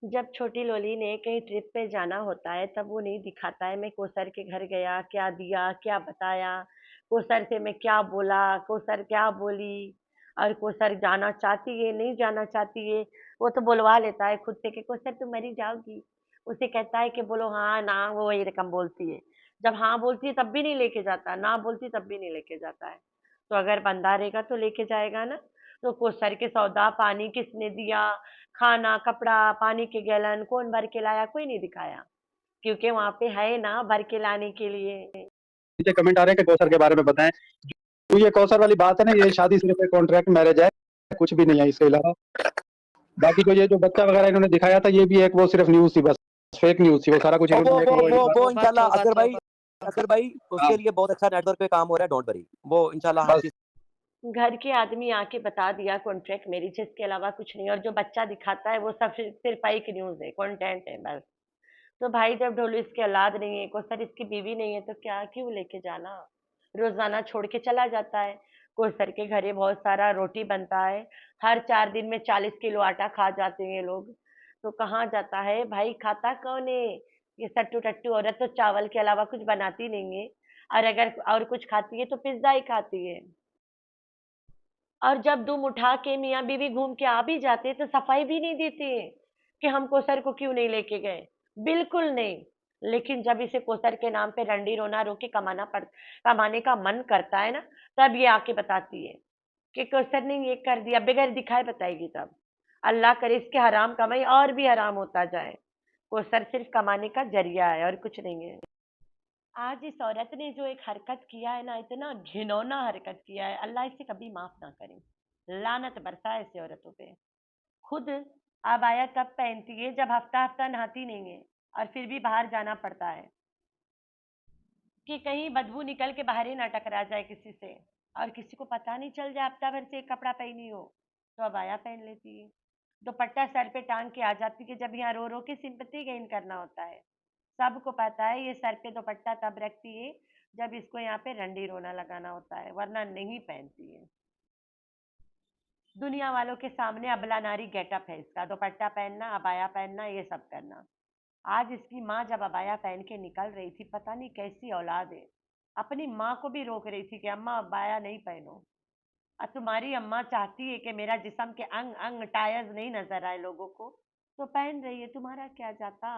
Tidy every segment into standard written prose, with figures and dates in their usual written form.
जब छोटी लोली ने कहीं ट्रिप पे जाना होता है तब वो नहीं दिखाता है मैं कोसर के घर गया, क्या दिया, क्या बताया, कोसर से मैं क्या बोला, कोसर क्या बोली और कोसर जाना चाहती है, नहीं जाना चाहती है। वो तो बुलवा लेता है खुद से कि कोसर तुम मरी जाओगी। उसे कहता है कि बोलो हाँ, ना, वो वही रकम बोलती है। जब हाँ बोलती है तब भी नहीं लेके जाता, ना बोलती तब भी नहीं लेके जाता है। तो अगर बंदा रहेगा तो लेके जाएगा ना। तो कोसर के सौदा पानी किसने दिया, खाना, कपड़ा, पानी के गैलन कौन भर के लाया, कोई नहीं दिखाया, क्योंकि वहाँ पे है ना भर के लाने के लिए। नीचे कमेंट आ रहे हैं कि कौसर के बारे में बताएं। तो ये कौसर वाली बात है ना, ये शादी सिर्फ एक कॉन्ट्रैक्ट मैरिज है, कुछ भी नहीं है इसके अलावा। बाकी जो ये जो बच्चा वगैरह इन्होंने दिखाया था, ये भी एक वो सिर्फ न्यूज थी, बस फेक न्यूज थी, वो सारा कुछ इन्होंने एक वो तौबा इंशाल्लाह तौबा तौबा। असगर भाई हाँ, उसके लिए बहुत अच्छा नेटवर्क पे काम हो रहा है, डोंट वरी। वो इंशाल्लाह हर बस चीज। घर के आदमी आके बता दिया कॉन्ट्रैक्ट मैरिज, इसके अलावा कुछ नहीं। और जो बच्चा दिखाता है वो सब सिर्फ फेक न्यूज है, कंटेंट है बस। तो भाई जब ढोलू इसकी औलाद नहीं है, कोसर इसकी बीवी नहीं है, तो क्या क्यों लेके जाना। रोजाना छोड़ के चला जाता है। कोसर के घरे बहुत सारा रोटी बनता है। हर 4 दिन में 40 किलो आटा खा जाते हैं ये लोग। तो कहाँ जाता है भाई, खाता कौन है। ये सट्टू टट्टू औरत तो चावल के अलावा कुछ बनाती नहीं है। और अगर और कुछ खाती है तो पिज्जा ही खाती है। और जब दुम उठा के मियाँ बीवी घूम के आ भी जाते तो सफाई भी नहीं देते हैं कि हम कोसर को क्यों नहीं लेके गए। बिल्कुल नहीं। लेकिन जब इसे कोसर के नाम पे रंडी रोना रो के कमाने का मन करता है ना, तब ये आके बताती है कि कोसर ने ये कर दिया, बगैर दिखाए बताएगी तब। अल्लाह करे इसके हराम कमाई और भी हराम होता जाए। कोसर सिर्फ कमाने का जरिया है और कुछ नहीं है। आज इस औरत ने जो एक हरकत किया है ना, इतना घिनौना हरकत किया है, अल्लाह इसे कभी माफ ना करे। लानत बरसाए ऐसी औरतों पे। खुद आबाया तब पहनती है जब हफ्ता हफ्ता नहाती नहीं है, और फिर भी बाहर जाना पड़ता है कि कहीं बदबू निकल के बाहर ही ना टकरा जाए किसी से, और किसी को पता नहीं चल जाए हफ्ता भर से एक कपड़ा पहनी हो। तो अबाया पहन लेती है। दुपट्टा सर पे टांग के आ जाती है जब यहाँ रो रो के सिंपैथी गेन करना होता है। सबको पता है ये सर पे दुपट्टा तब रखती है जब इसको यहाँ पे रंडी रोना लगाना होता है, वरना नहीं पहनती है। दुनिया वालों के सामने अबला नारी गेटअप है इसका, दुपट्टा पहनना, अबाया पहनना, ये सब करना। आज इसकी माँ जब अबाया पहन के निकल रही थी, पता नहीं कैसी औलाद है, अपनी माँ को भी रोक रही थी कि अम्मा अबाया नहीं पहनो। और तुम्हारी अम्मा चाहती है कि मेरा जिस्म के अंग अंग टायर्स नहीं नजर आए लोगों को, तो पहन रही है, तुम्हारा क्या जाता।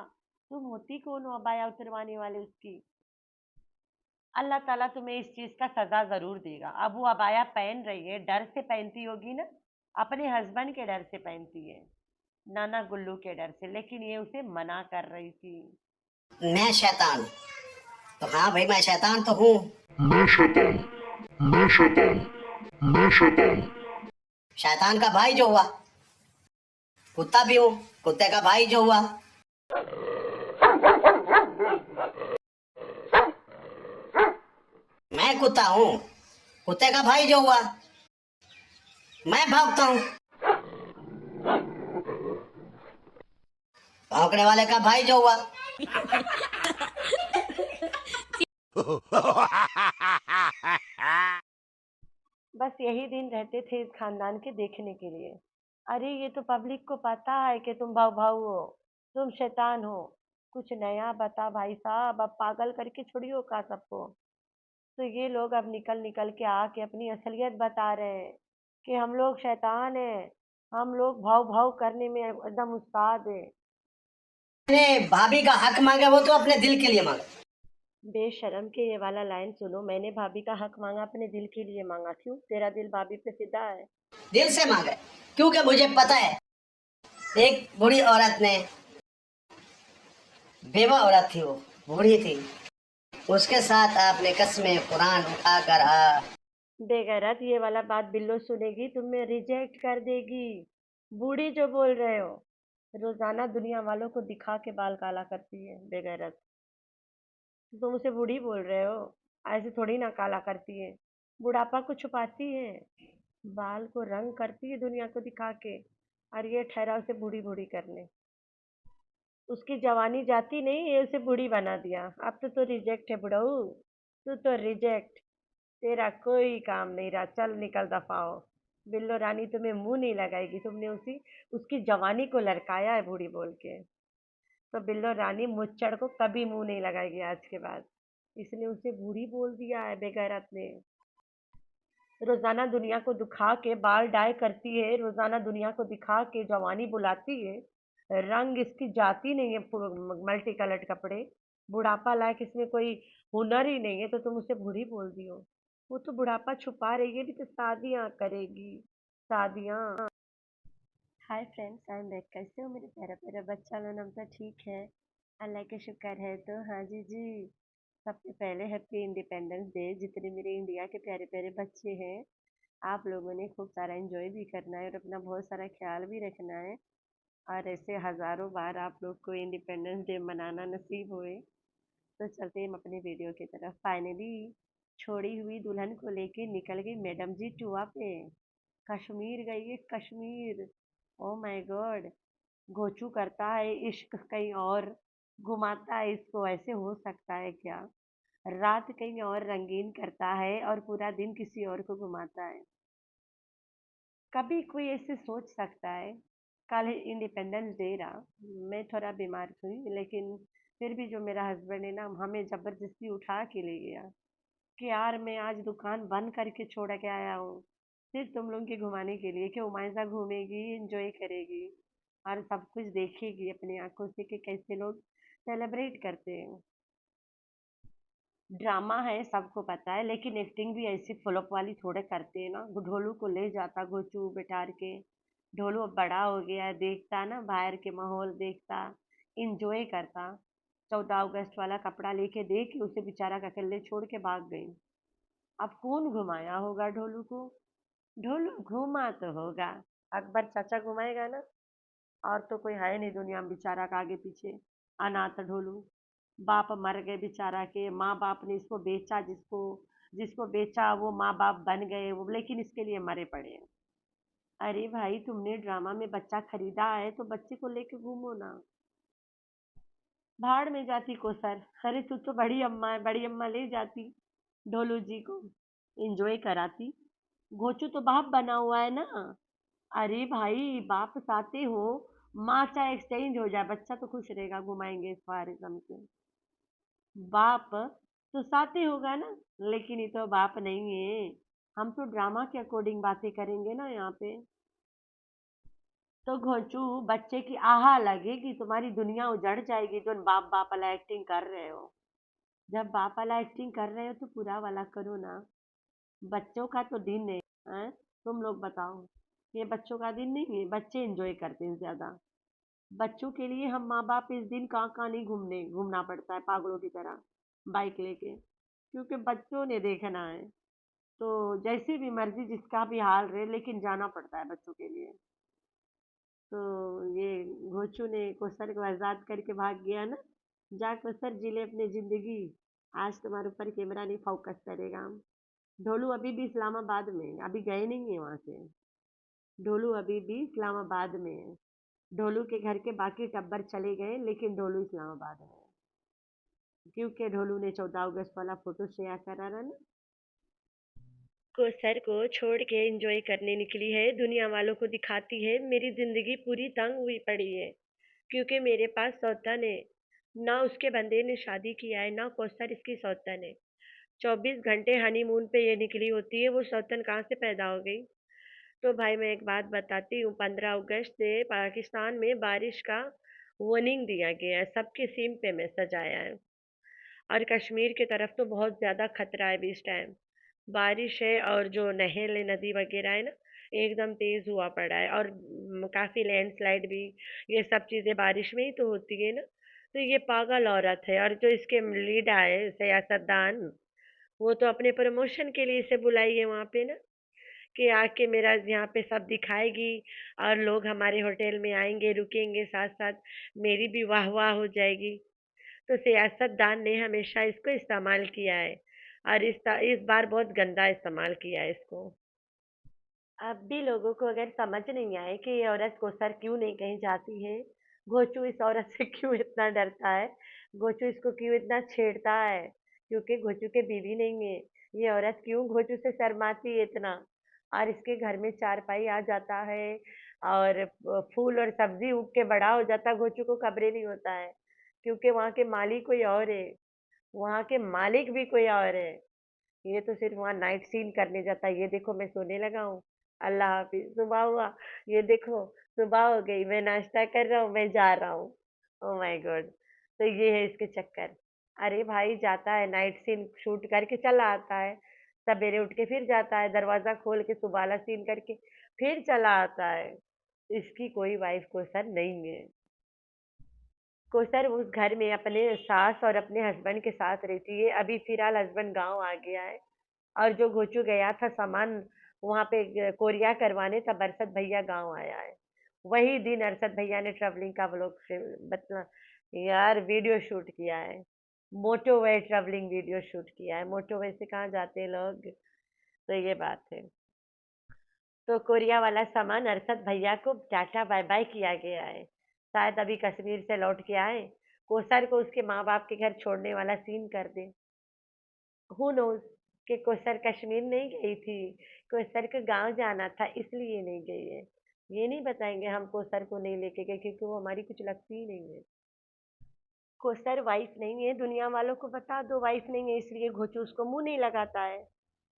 तुम होती कौन हो अबाया उतरवाने वाले उसकी। अल्लाह ताला तुम्हें इस चीज का सजा जरूर देगा। अब वो अबाया पहन रही है, डर से पहनती होगी ना, अपने हस्बैंड के डर से पहनती है, नाना गुल्लू के डर से, लेकिन ये उसे मना कर रही थी। मैं शैतान। तो हाँ भाई, मैं शैतान तो हूँ। मैं शैतान मैं शैतान मैं शैतान शैतान का भाई जो हुआ, कुत्ता भी हूँ, कुत्ते का भाई जो हुआ। मैं कुत्ता हूँ, कुत्ते का भाई जो हुआ। मैं भौंकता हूँ, भौंकने वाले का भाई जो हुआ। बस यही दिन रहते थे इस खानदान के देखने के लिए। अरे ये तो पब्लिक को पता है कि तुम भाव भाव हो, तुम शैतान हो। कुछ नया बता भाई साहब, अब पागल करके छोड़ियो का सबको। तो ये लोग अब निकल निकल के आके अपनी असलियत बता रहे हैं कि हम लोग शैतान हैं, हम लोग भाव भाव करने में एकदम उस्ताद है। मैंने भाभी का हक मांगा, वो तो अपने दिल के लिए मांगा। बेशर्म के ये वाला लाइन सुनो, मैंने भाभी का हक मांगा अपने दिल के लिए मांगा। क्यों, तेरा दिल भाभी पे फिदा है। दिल से मांगा, क्योंकि मुझे पता है एक बूढ़ी औरत ने, बेवा औरत थी, वो बूढ़ी थी, उसके साथ आपने कसमें कुरान उठा कर बेगैरत, ये वाला बात बिल्लो सुनेगी तुम्हें रिजेक्ट कर देगी। बूढ़ी जो बोल रहे हो, रोजाना दुनिया वालों को दिखा के बाल काला करती है बेगैरत। तुम उसे बूढ़ी बोल रहे हो, ऐसे थोड़ी ना काला करती है। बुढ़ापा को छुपाती है, बाल को रंग करती है दुनिया को दिखा के, और ये ठहरा उसे बूढ़ी बूढ़ी करने। उसकी जवानी जाती नहीं, ये उसे बूढ़ी बना दिया। अब तो रिजेक्ट है बुढ़ऊ, तू तो रिजेक्ट। तेरा कोई काम नहीं रहा, चल निकल दफा हो। बिल्लो रानी तुम्हें मुंह नहीं लगाएगी, तुमने उसकी जवानी को लड़काया है बूढ़ी बोल के। तो बिल्लो रानी मुच्चड़ को कभी मुंह नहीं लगाएगी आज के बाद, इसने उसे बूढ़ी बोल दिया है बेगैरत ने। रोजाना दुनिया को दुखा के बाल डाई करती है, रोजाना दुनिया को दिखा के जवानी बुलाती है। रंग इसकी जाती नहीं है, मल्टी कलर्ड कपड़े। बुढ़ापा लायक इसमें कोई हुनर ही नहीं है, तो तुम उसे बूढ़ी बोल दियो। वो तो बुढ़ापा छुपा रही है, भी तो शादियां करेगी, शादियां। Hi friends, I am back. कैसे हो मेरे प्यारा प्यारा बच्चा लोग? हम तो ठीक है, अल्लाह का शुक्र है। तो हाँ जी, सबसे पहले हैप्पी इंडिपेंडेंस डे। जितने मेरे इंडिया के प्यारे प्यारे बच्चे हैं, आप लोगों ने खूब सारा एंजॉय भी करना है और अपना बहुत सारा ख्याल भी रखना है। और ऐसे हज़ारों बार आप लोग को इंडिपेंडेंस डे मनाना नसीब होए। तो चलते हैं हम अपने वीडियो की तरफ। फाइनली छोड़ी हुई दुल्हन को लेके निकल गई मैडम जी टूआ पे। कश्मीर गई है, कश्मीर। Oh my god! घोचू करता है इश्क कहीं और, घुमाता है इसको। ऐसे हो सकता है क्या? रात कहीं और रंगीन करता है और पूरा दिन किसी और को घुमाता है। कभी कोई ऐसे सोच सकता है? कल इंडिपेंडेंस डे रहा, मैं थोड़ा बीमार थी, लेकिन फिर भी जो मेरा हस्बैंड है ना, हमें ज़बरदस्ती उठा के ले गया कि यार मैं आज दुकान बंद करके छोड़ के आया हूँ, सिर्फ तुम लोग के घुमाने के लिए, कि उमाइसा घूमेगी, एंजॉय करेगी और सब कुछ देखेगी अपनी आंखों से कि कैसे लोग सेलिब्रेट करते हैं। ड्रामा है सबको पता है, लेकिन एक्टिंग भी ऐसी फ्लॉप वाली थोड़े करते हैं ना। ढोलू को ले जाता गोचू बिठार के। ढोलू अब बड़ा हो गया है, देखता ना बाहर के माहौल, देखता, इंजॉय करता। 14 अगस्त वाला कपड़ा लेके दे के उसे बेचारा का अकेले छोड़ के भाग गई। अब कौन घुमाया होगा ढोलू को? ढोलू घूमा तो होगा, अकबर चाचा घुमाएगा ना। और तो कोई है नहीं दुनिया में बेचारा का आगे पीछे। अनाथ ढोलू। बाप मर गए बेचारा के, माँ बाप ने इसको बेचा, जिसको जिसको बेचा वो माँ बाप बन गए वो, लेकिन इसके लिए मरे पड़े हैं। अरे भाई, तुमने ड्रामा में बच्चा खरीदा है तो बच्चे को लेके घूमो ना। भाड़ में जाती कोसर। अरे तू तो बड़ी अम्मा है, बड़ी अम्मा ले जाती ढोलू जी को, एंजॉय कराती। घोचू तो बाप बना हुआ है ना। अरे भाई, बाप साथे हो, माँ चाहे एक्सचेंज हो जाए, बच्चा तो खुश रहेगा, घुमाएंगे इस बार से। बाप तो साथे होगा ना, लेकिन ये तो बाप नहीं है। हम तो ड्रामा के अकॉर्डिंग बातें करेंगे ना यहाँ पे। तो घोचू, बच्चे की आहा लगेगी, तुम्हारी दुनिया उजड़ जाएगी जो बाप बाप वाला एक्टिंग कर रहे हो। जब बाप वाला एक्टिंग कर रहे हो तो पूरा वाला करो ना। बच्चों का तो दिन है? तुम लोग बताओ। ये बच्चों का दिन नहीं है, बच्चे एंजॉय करते हैं ज्यादा। बच्चों के लिए हम माँ बाप इस दिन कहाँ कहाँ नहीं घूमना पड़ता है पागलों की तरह बाइक लेके, क्योंकि बच्चों ने देखना है। तो जैसी भी मर्जी जिसका भी हाल रहे, लेकिन जाना पड़ता है बच्चों के लिए। तो ये घोचू ने कोसर को आजाद करके भाग गया ना। जा कोसर, जी ले अपनी जिंदगी, आज तुम्हारे ऊपर कैमरा नहीं फोकस करेगा। ढोलू अभी भी इस्लामाबाद में है, अभी गए नहीं है वहां से। ढोलू अभी भी इस्लामाबाद में है। ढोलू के घर के बाकी टब्बर चले गए, लेकिन ढोलू इस्लामाबाद में है, क्योंकि ढोलू ने 14 अगस्त वाला फोटो शेयर करा था ना। को सर को छोड़ के एंजॉय करने निकली है, दुनिया वालों को दिखाती है मेरी जिंदगी पूरी तंग हुई पड़ी है, क्योंकि मेरे पास सौतन है। ना उसके बंदे ने शादी किया है, ना कोसर इसकी सौतन है। 24 घंटे हनीमून पे ये निकली होती है, वो सौतन कहाँ से पैदा हो गई? तो भाई मैं एक बात बताती हूँ, 15 अगस्त से पाकिस्तान में बारिश का वार्निंग दिया गया है, सबके सिम पे मैसेज आया है। और कश्मीर की तरफ तो बहुत ज़्यादा खतरा है भी इस टाइम। बारिश है और जो नहर है, नदी वगैरह है ना, एकदम तेज हुआ पड़ा है। और काफी लैंडस्लाइड भी, ये सब चीजें बारिश में ही तो होती है ना। तो ये पागल औरत है, और जो इसके लीडर है सियासतदान, वो तो अपने प्रमोशन के लिए इसे बुलाई है वहां पे ना, कि आके मेरा यहाँ पे सब दिखाएगी और लोग हमारे होटल में आएंगे, रुकेंगे, साथ साथ मेरी भी वाह वाह हो जाएगी। तो सियासतदान ने हमेशा इसको इस्तेमाल किया है, और इस बार बहुत गंदा इस्तेमाल किया है इसको। अब भी लोगों को अगर समझ नहीं आए कि ये औरत कोसर क्यों नहीं कहीं जाती है, गोचू इस औरत से क्यों इतना डरता है, गोचू इसको क्यों इतना छेड़ता है, क्योंकि गोचू के बीवी नहीं है। ये औरत क्यों गोचू से शर्माती है इतना? और इसके घर में चारपाई आ जाता है और फूल और सब्जी उग के बड़ा हो जाता है, घोचू को खबरें नहीं होता है, क्योंकि वहाँ के मालिक कोई और है, वहाँ के मालिक भी कोई और है। ये तो सिर्फ वहाँ नाइट सीन करने जाता है। ये देखो मैं सोने लगा हूँ, अल्लाह हाफिज, सुबह हुआ, ये देखो सुबह हो गई, मैं नाश्ता कर रहा हूँ, मैं जा रहा हूँ। ओ माय गॉड। तो ये है इसके चक्कर। अरे भाई जाता है नाइट सीन शूट करके चला आता है, सवेरे उठ के फिर जाता है, दरवाजा खोल के सुबह वाला सीन करके फिर चला आता है। इसकी कोई वाइफ को सर नहीं है। कोसर उस घर में अपने सास और अपने हस्बैंड के साथ रहती है। अभी फिलहाल हस्बैंड गांव आ गया है और जो घोचू गया था सामान वहां पे कोरिया करवाने, तब अरशद भैया गांव आया है। वही दिन अरशद भैया ने ट्रैवलिंग का व्लॉग बतना यार वीडियो शूट किया है। मोटोवे ट्रैवलिंग वीडियो शूट किया है। मोटोवे से कहाँ जाते हैं लोग। तो ये बात है। तो कोरिया वाला सामान अरशद भैया को टाटा बाय बाय किया गया है। शायद अभी कश्मीर से लौट के आए, कोसर को उसके माँ बाप के घर छोड़ने वाला सीन कर दे। हु नोज कि कोसर कश्मीर नहीं गई थी, कोसर को गांव जाना था इसलिए नहीं गई है। ये नहीं बताएंगे हम कोसर को नहीं लेके गए क्योंकि वो हमारी कुछ लगती ही नहीं है। कोसर वाइफ नहीं है, दुनिया वालों को बता दो वाइफ नहीं है, इसलिए घोचू उसको मुंह नहीं लगाता है।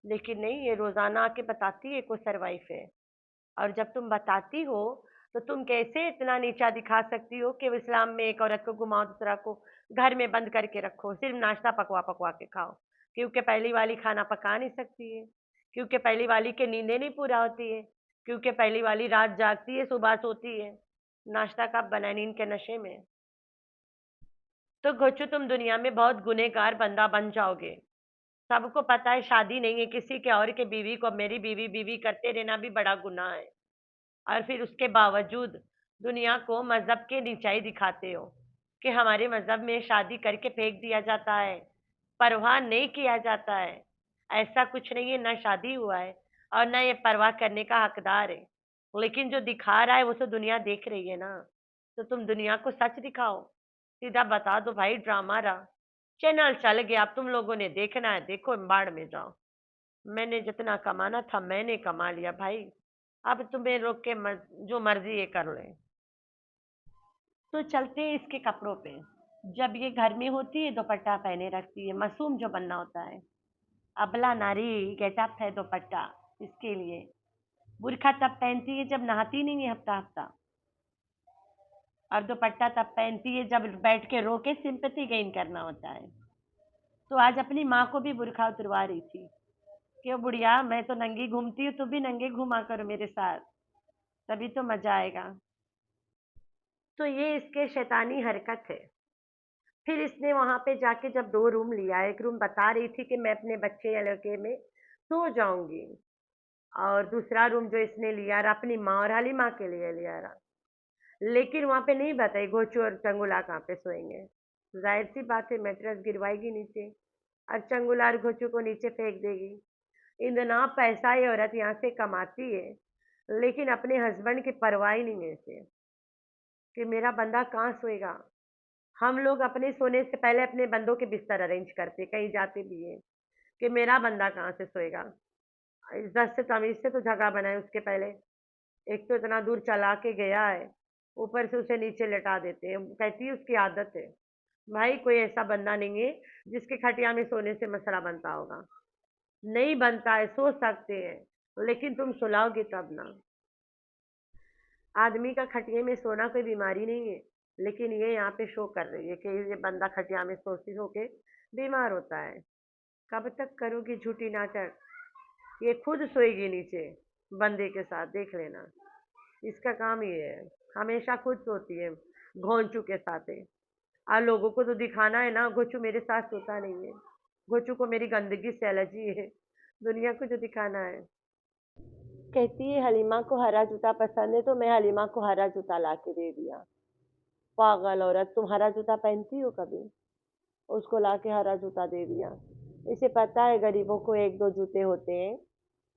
लेकिन नहीं, ये रोजाना आके बताती है कोसर वाइफ है। और जब तुम बताती हो तो तुम कैसे इतना नीचा दिखा सकती हो कि इस्लाम में एक औरत को घुमाओ, दूसरा को घर में बंद करके रखो, सिर्फ नाश्ता पकवा पकवा के खाओ, क्योंकि पहली वाली खाना पका नहीं सकती है, क्योंकि पहली वाली के नींदें नहीं पूरा होती है, क्योंकि पहली वाली रात जागती है सुबह सोती है। नाश्ता कब बनाए, नींद के नशे में। तो घोचू तुम दुनिया में बहुत गुनहगार बंदा बन जाओगे। सबको पता है शादी नहीं है किसी के और के बीवी को मेरी बीवी बीवी करते रहना भी बड़ा गुनाह है। और फिर उसके बावजूद दुनिया को मजहब के नीचाई दिखाते हो कि हमारे मजहब में शादी करके फेंक दिया जाता है, परवाह नहीं किया जाता है। ऐसा कुछ नहीं है, ना शादी हुआ है और ना ये परवाह करने का हकदार है। लेकिन जो दिखा रहा है वो तो दुनिया देख रही है ना। तो तुम दुनिया को सच दिखाओ, सीधा बता दो भाई ड्रामा रहा, चैनल चल गया, अब तुम लोगों ने देखना है देखो, बाढ़ में जाओ। मैंने जितना कमाना था मैंने कमा लिया भाई, अब तुम्हें लोग के जो मर्जी ये कर ले। तो चलते हैं इसके कपड़ों पे। जब ये घर में होती है दुपट्टा पहने रखती है, मासूम जो बनना होता है, अबला नारी गेटअप है दुपट्टा इसके लिए। बुरखा तब पहनती है जब नहाती नहीं है हफ्ता हफ्ता, और दुपट्टा तब पहनती है जब बैठ के रो के सिंपैथी गेन करना होता है। तो आज अपनी माँ को भी बुरखा उतरवा रही थी, क्यों बुढ़िया, मैं तो नंगी घूमती हूँ, तू भी नंगे घूमा करो मेरे साथ, तभी तो मजा आएगा। तो ये इसके शैतानी हरकत है। फिर इसने वहां पे जाके जब 2 रूम लिया, एक रूम बता रही थी कि मैं अपने बच्चे लड़के में सो जाऊंगी, और दूसरा रूम जो इसने लिया रहा अपनी माँ और हलीमा के लिए लिया रहा। लेकिन वहां पे नहीं बताई घोचू और चंगुला कहाँ पे सोएंगे। जाहिर सी बात है मैट्रेस गिरवाएगी नीचे और चंगुला और घोचू को नीचे फेंक देगी। इतना पैसा ये औरत यहाँ से कमाती है, लेकिन अपने हस्बैंड की परवाह ही नहीं है इसे कि मेरा बंदा कहाँ सोएगा। हम लोग अपने सोने से पहले अपने बंदों के बिस्तर अरेंज करते कहीं जाते भी है कि मेरा बंदा कहाँ से सोएगा। इज्जत से तमीज से तो जगह बनाए उसके पहले। एक तो इतना दूर चला के गया है, ऊपर से उसे नीचे लेटा देते हैं, कहती है उसकी आदत है। भाई कोई ऐसा बंदा नहीं है जिसके खटिया में सोने से मसला बनता होगा, नहीं बनता है, सो सकते हैं लेकिन तुम सुलाओगे तब ना। आदमी का खटिया में सोना कोई बीमारी नहीं है, लेकिन ये यहाँ पे शो कर रही है कि ये बंदा खटिया में सोती सो के बीमार होता है। कब तक करोगी झूठी नाटक। ये खुद सोएगी नीचे बंदे के साथ, देख लेना। इसका काम ये है, हमेशा खुद सोती है घोंचू के साथ है। और लोगों को तो दिखाना है ना घोचू मेरे साथ सोता नहीं है, घोचू को मेरी गंदगी से एलर्जी है, दुनिया को जो दिखाना है। कहती है हलीमा को हरा जूता पसंद है तो मैं हलीमा को हरा जूता ला के दे दिया। पागल औरत, तुम हरा जूता पहनती हो कभी? उसको ला के हरा जूता दे दिया। इसे पता है गरीबों को 1-2 जूते होते हैं,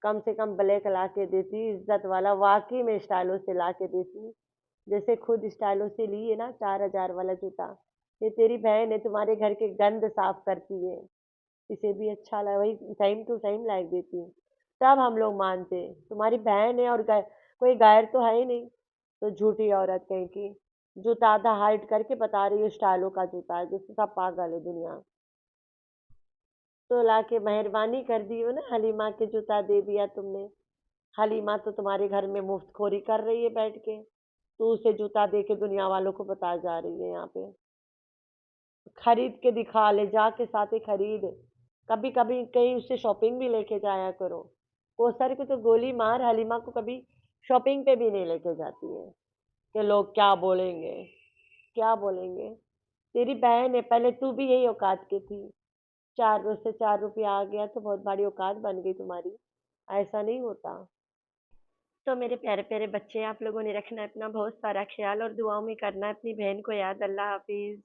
कम से कम ब्लैक ला के देती, इज्जत वाला वाकई में स्टाइलों से ला के देती, जैसे खुद स्टाइलों से लिए ना 4,000 वाला जूता। ये तेरी बहन है, तुम्हारे घर के गंद साफ करती है, इसे भी अच्छा लगा वही टाइम टू टाइम ला देती। सब हम लोग मानते हैं। तुम्हारी बहन है और कोई गैर तो है ही नहीं। तो झूठी औरत कहीं की। जूता आधा हाइट करके बता रही है स्टाइलों का जूता है, जिससे सब पागल है दुनिया। तो लाके मेहरबानी कर दी हो ना, हलीमा के जूता दे दिया तुमने। हलीमा तो तुम्हारे घर में मुफ्तखोरी कर रही है बैठ के। तू उसे जूता दे के दुनिया वालों को बता जा रही है यहाँ पे। खरीद के दिखा, ले जाके साथ ही खरीद। कभी कभी कहीं उससे शॉपिंग भी लेके जाया करो। कोसर को तो गोली मार, हलीमा को कभी शॉपिंग पे भी नहीं लेके जाती है कि लोग क्या बोलेंगे। क्या बोलेंगे? तेरी बहन है, पहले तू भी यही औकात की थी। 4 रुपया आ गया तो बहुत बड़ी औकात बन गई तुम्हारी। ऐसा नहीं होता। तो मेरे प्यारे प्यारे बच्चे, आप लोगों ने रखना है अपना बहुत सारा ख्याल और दुआओं में करना है अपनी बहन को याद। अल्लाह हाफिज।